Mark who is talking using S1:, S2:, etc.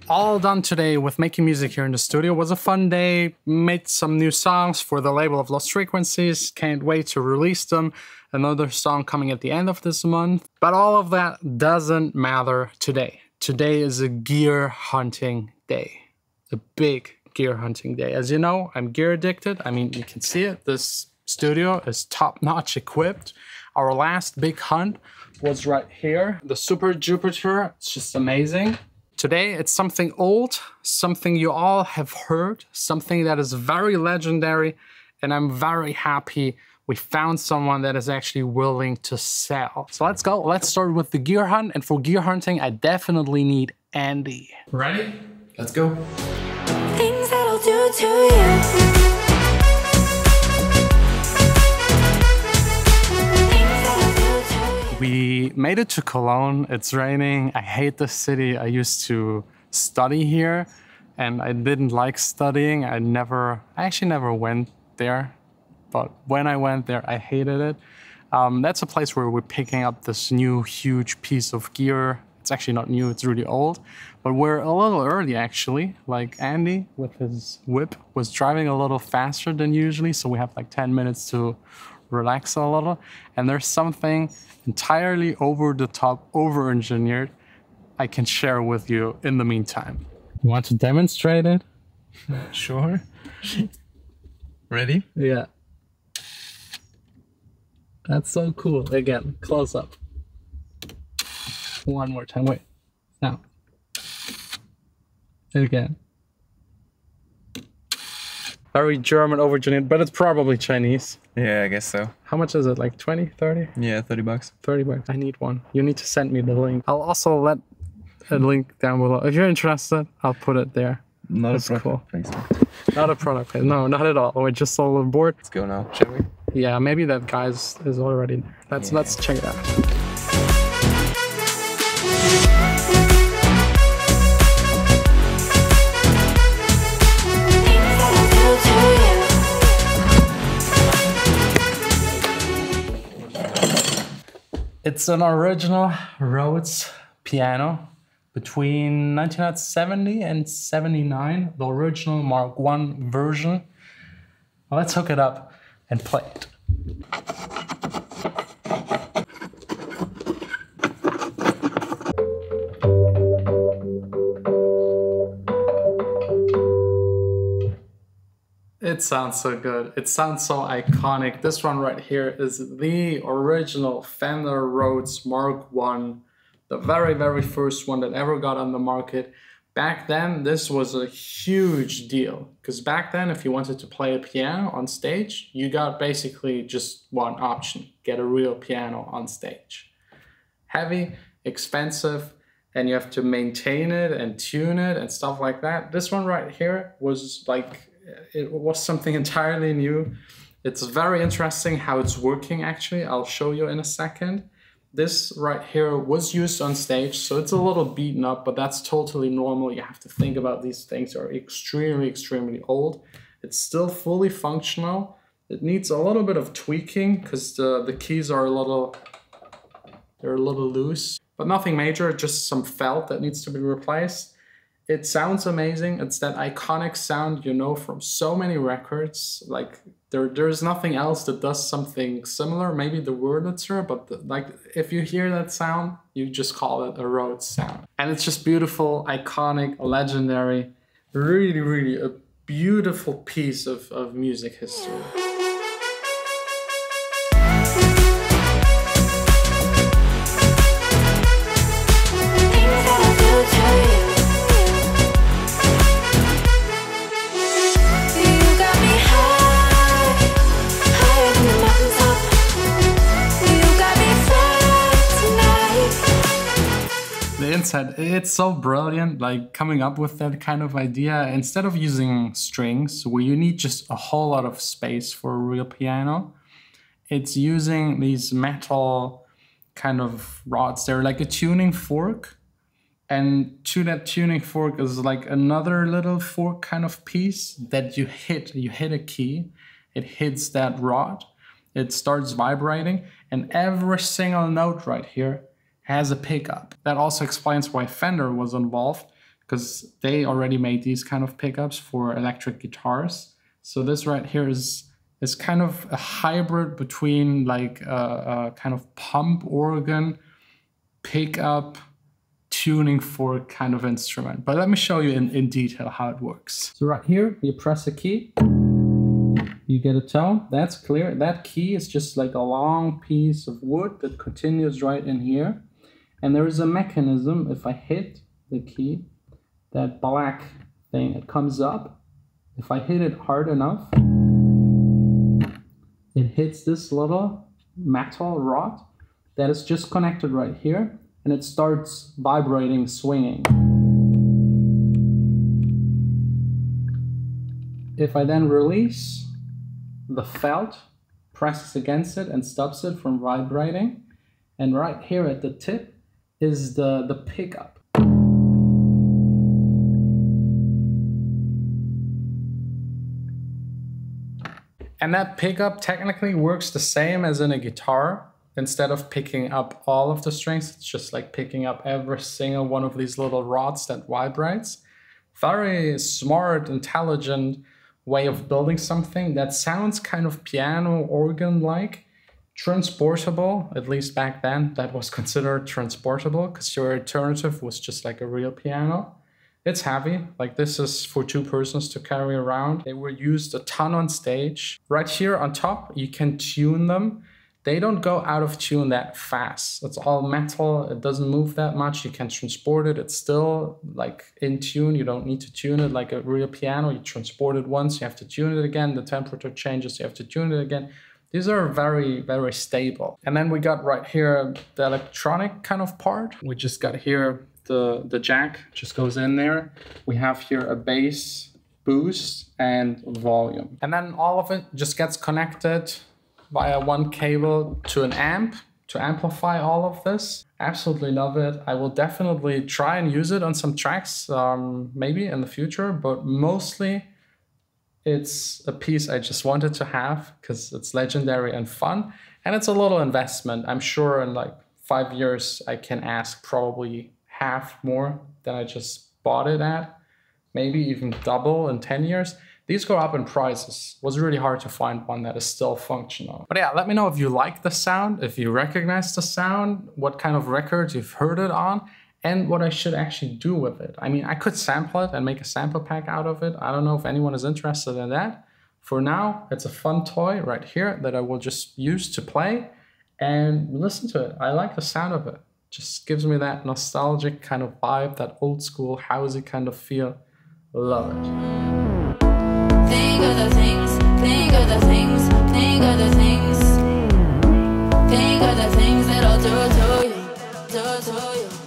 S1: all done today with making music here in the studio. It was a fun day, made some new songs for the label of Lost Frequencies. Can't wait to release them. Another song coming at the end of this month. But all of that doesn't matter today. Today is a gear hunting day. A big gear hunting day. As you know, I'm gear addicted. I mean, you can see it. This studio is top-notch equipped. Our last big hunt was right here. The Super Jupiter. It's just amazing. Today, it's something old, something you all have heard, something that is very legendary, and I'm very happy we found someone that is actually willing to sell. So let's go. Let's start with the gear hunt, and for gear hunting, I definitely need Andy. Ready?
S2: Let's go.
S3: Things that'll do to you.
S1: We made it to Cologne. It's raining. I hate the city. I used to study here and I didn't like studying. I actually never went there, but when I went there, I hated it. That's a place where we're picking up this new huge piece of gear. It's actually not new, it's really old, but we're a little early actually. Like Andy with his whip was driving a little faster than usually, so we have like 10 minutes to relax a little. And there's something entirely over the top, over-engineered I can share with you in the meantime. You want to demonstrate it?
S2: Sure. Ready?
S1: Yeah. That's so cool. Again, close up. One more time, wait. Now. Again. Very German over-engineered, but it's probably Chinese.
S2: Yeah, I guess so.
S1: How much is it? Like 20, 30?
S2: Yeah, 30 bucks.
S1: 30 bucks. I need one. You need to send me the link. I'll also let a link down below. If you're interested, I'll put it there.
S2: Not
S1: That's
S2: a product
S1: cool.
S2: placement.
S1: Not a product placement. No, not at all. We're just all on board.
S2: Let's go now, shall we?
S1: Yeah, maybe that guy's is already there. Let's check it out. It's an original Rhodes piano between 1970 and 79, the original Mark I version. Well, let's hook it up and play it. It sounds so good. It sounds so iconic. This one right here is the original Fender Rhodes Mark I, the very, very first one that ever got on the market. Back then, this was a huge deal because back then, if you wanted to play a piano on stage, you got basically just one option: get a real piano on stage. Heavy, expensive, and you have to maintain it and tune it and stuff like that. This one right here was like, it was something entirely new. It's very interesting how it's working actually. I'll show you in a second. This right here was used on stage, so it's a little beaten up, but that's totally normal. You have to think about these things are extremely, extremely old. It's still fully functional. It needs a little bit of tweaking because the keys are they're a little loose, but nothing major, just some felt that needs to be replaced. It sounds amazing. It's that iconic sound you know from so many records. Like there's nothing else that does something similar. Maybe the Wurlitzer, but like if you hear that sound, you just call it a Rhodes sound. And it's just beautiful, iconic, legendary, really, really a beautiful piece of music history. Inside, it's so brilliant, like coming up with that kind of idea. Instead of using strings where you need just a whole lot of space for a real piano, it's using these metal kind of rods. They're like a tuning fork, and to that tuning fork is like another little fork kind of piece that you hit a key, it hits that rod, it starts vibrating, and every single note right here has a pickup. That also explains why Fender was involved, because they already made these kind of pickups for electric guitars. So this right here is kind of a hybrid between like a kind of pump organ pickup tuning fork kind of instrument. But let me show you in detail how it works. So right here, you press a key, you get a tone, that's clear. That key is just like a long piece of wood that continues right in here. And there is a mechanism, if I hit the key, that black thing, it comes up. If I hit it hard enough, it hits this little metal rod that is just connected right here, and it starts vibrating, swinging. If I then release, the felt presses against it and stops it from vibrating. And right here at the tip is the pickup. And that pickup technically works the same as in a guitar. Instead of picking up all of the strings, it's just like picking up every single one of these little rods that vibrates. Very smart, intelligent way of building something that sounds kind of piano organ-like. Transportable, at least back then, that was considered transportable because your alternative was just like a real piano. It's heavy, like this is for 2 persons to carry around. They were used a ton on stage. Right here on top, you can tune them. They don't go out of tune that fast. It's all metal, it doesn't move that much. You can transport it, it's still like in tune. You don't need to tune it like a real piano. You transport it once, you have to tune it again. The temperature changes, you have to tune it again. These are very, very stable. And then we got right here the electronic kind of part. We just got here the jack, just goes in there. We have here a bass, boost, and volume. And then all of it just gets connected via one cable to an amp to amplify all of this. Absolutely love it. I will definitely try and use it on some tracks, maybe in the future, but mostly it's a piece I just wanted to have because it's legendary and fun. And it's a little investment. I'm sure in like 5 years, I can ask probably half more than I just bought it at. Maybe even double in 10 years. These go up in prices. It was really hard to find one that is still functional. But yeah, let me know if you like the sound, if you recognize the sound, what kind of records you've heard it on, and what I should actually do with it. I mean, I could sample it and make a sample pack out of it. I don't know if anyone is interested in that. For now, it's a fun toy right here that I will just use to play and listen to it. I like the sound of it. Just gives me that nostalgic kind of vibe, that old school housey kind of feel. Love it.
S3: Think of the things, think of the things, think of the things. Think of the things that I'll do to you, do to you.